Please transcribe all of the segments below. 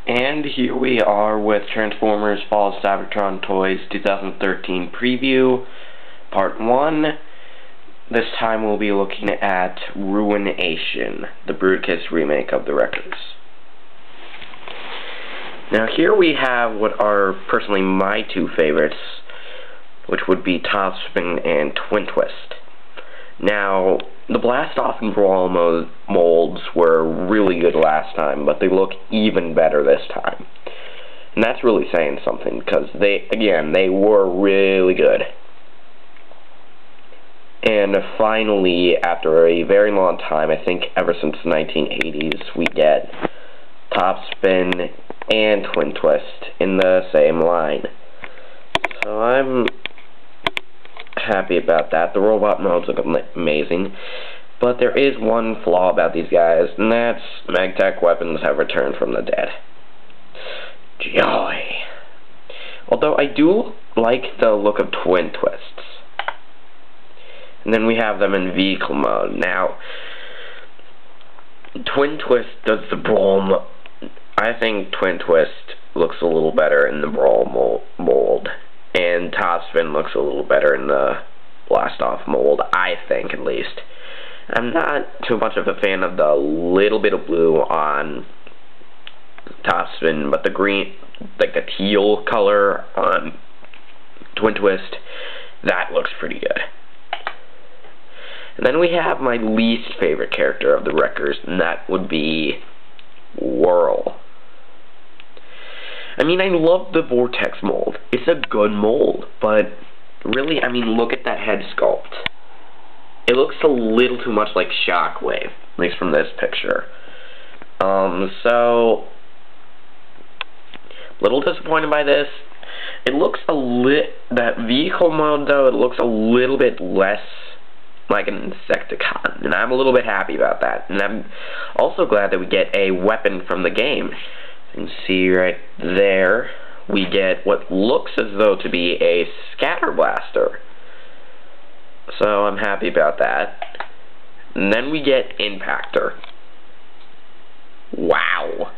And here we are with Transformers Fall of Cybertron Toys 2013 Preview, Part 1. This time we'll be looking at Ruination, the Bruticus remake of the Wreckers. Now here we have what are personally my two favorites, which would be Topspin and Twin Twist. Now, the Blast Off and Brawl molds were really good last time, but they look even better this time. And that's really saying something, because they were really good. And finally, after a very long time, I think ever since the 1980s, we get Topspin and Twin Twist in the same line. So I'm happy about that. The robot modes look amazing, but there is one flaw about these guys, and that's MagTech weapons have returned from the dead. Joy. Although I do like the look of Twin Twists. And then we have them in vehicle mode. Now, Twin Twist does the brawl. I think Twin Twist looks a little better in the brawl mold. And Topspin looks a little better in the Blast Off mold, I think, at least. I'm not too much of a fan of the little bit of blue on Topspin, but the green, like the teal color on Twin Twist, that looks pretty good. And then we have my least favorite character of the Wreckers, and that would be Whirl. I mean, I love the Vortex mold. It's a good mold, but really, I mean, look at that head sculpt. It looks a little too much like Shockwave, at least from this picture. So, little disappointed by this. It looks that vehicle mode, though, it looks a little bit less like an Insecticon, and I'm a little bit happy about that. And I'm also glad that we get a weapon from the game. You can see right there, we get what looks as though to be a Scatter Blaster. So I'm happy about that. And then we get Impactor. Wow.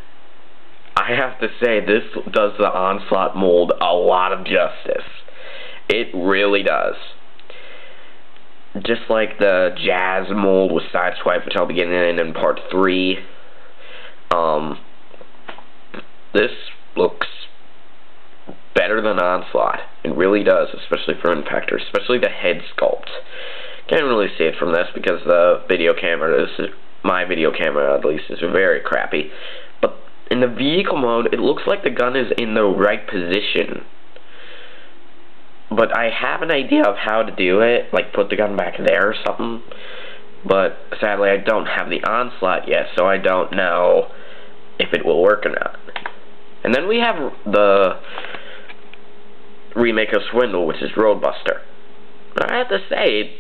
I have to say, this does the Onslaught mold a lot of justice. It really does. Just like the Jazz mold with Sideswipe, which I'll be getting in Part 3. This looks better than Onslaught. It really does, especially for Impactor, especially the head sculpt. Can't really see it from this because the video camera my video camera at least, is very crappy. But in the vehicle mode, it looks like the gun is in the right position. But I have an idea of how to do it, like put the gun back there or something. But sadly, I don't have the Onslaught yet, so I don't know if it will work or not. And then we have the remake of Swindle, which is Roadbuster. I have to say,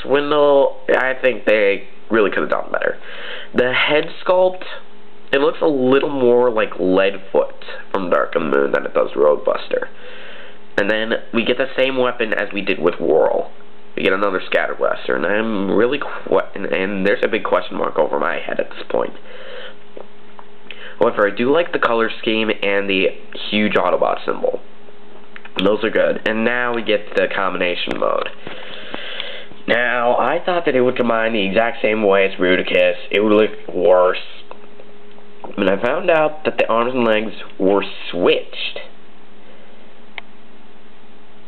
Swindle, I think they really could have done better. The head sculpt, it looks a little more like Leadfoot from Dark and Moon than it does Roadbuster. And then we get the same weapon as we did with Whirl. We get another Scatter Blaster, and I'm really and there's a big question mark over my head at this point. However, I do like the color scheme and the huge Autobot symbol. Those are good. And now we get the combination mode. Now, I thought that it would combine the exact same way as Bruticus. It would look worse. And I found out that the arms and legs were switched.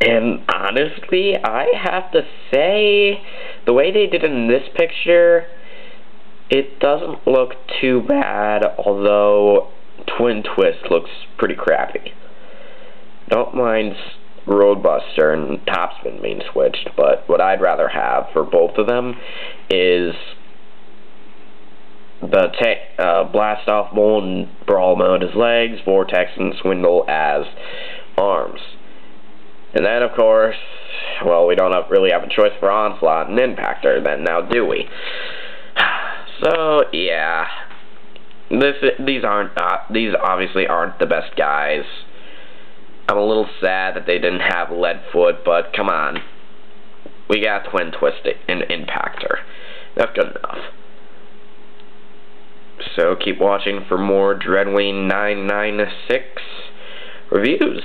And honestly, I have to say, the way they did it in this picture, it doesn't look too bad, although Twin Twist looks pretty crappy. Don't mind Roadbuster and Topspin being switched, but what I'd rather have for both of them is the Blast Off mold and Brawl mode as legs, Vortex and Swindle as arms. And then, of course, well, we don't really have a choice for Onslaught and Impactor then, now do we? So, yeah, these obviously aren't the best guys. I'm a little sad that they didn't have Leadfoot, but come on. We got Twin Twist and Impactor. That's good enough. So keep watching for more Dreadwing 996 reviews.